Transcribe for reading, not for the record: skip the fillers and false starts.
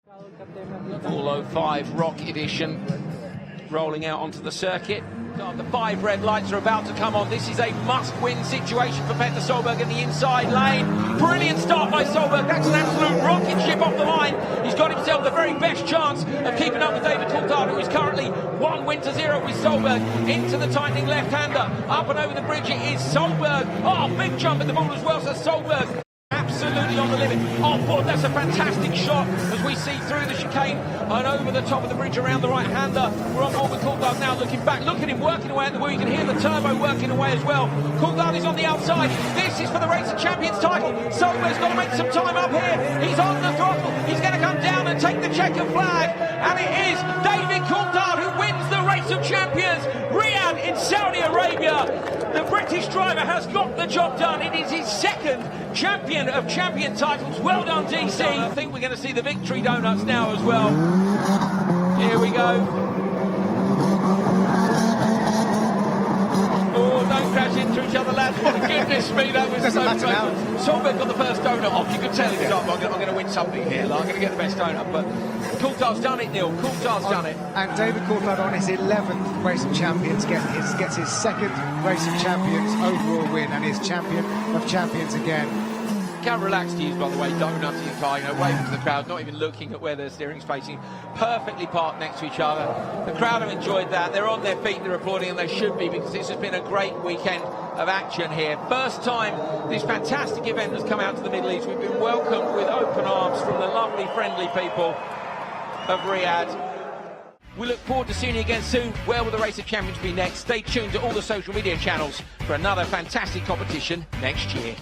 405 ROC Edition rolling out onto the circuit. The 5 red lights are about to come on. This is a must-win situation for Peter Solberg in the inside lane. Brilliant start by Solberg. That's an absolute rocket ship off the line. He's got himself the very best chance of keeping up with David Coulthard, who is currently 1 win to 0 with Solberg. Into the tightening left-hander. Up and over the bridge it is Solberg. Oh, big jump at the ball as well, so Solberg absolutely on the limit. Oh, boy, that's a fantastic shot as we see through the chicane and over the top of the bridge around the right-hander. We're on board with Coulthard now, looking back. Look at him working away at the wheel. You can hear the turbo working away as well. Coulthard is on the outside. This is for the Race of Champions title. Solberg's got to make some time up here. He's on the throttle. He's going to come down and take the checkered flag. And it is David Coulthard who wins the Race of Champions. Riyadh in Saudi Arabia. The British driver has got the job done. It is his second champion of champion titles. Well done, DC. I think we're going to see the victory donuts now as well. Here we go. Oh, don't crash into each other, lads. My goodness me, that was so close. Solberg got the first donut off. You could tell he was I'm going to win something here. Like, I'm going to get the best donut. But Coulthard's done it, Neil. Coulthard's done it. And David Coulthard on his 11th Race of Champions gets his second Race of Champions overall win and is champion of champions again. How relaxed he is, by the way, donuts in the car, you know, waving to the crowd, not even looking at where their steering's facing, perfectly parked next to each other. The crowd have enjoyed that. They're on their feet, they're applauding, and they should be, because this has been a great weekend of action here. First time this fantastic event has come out to the Middle East. We've been welcomed with open arms from the lovely, friendly people of Riyadh. We look forward to seeing you again soon. Where will the Race of Champions be next? Stay tuned to all the social media channels for another fantastic competition next year.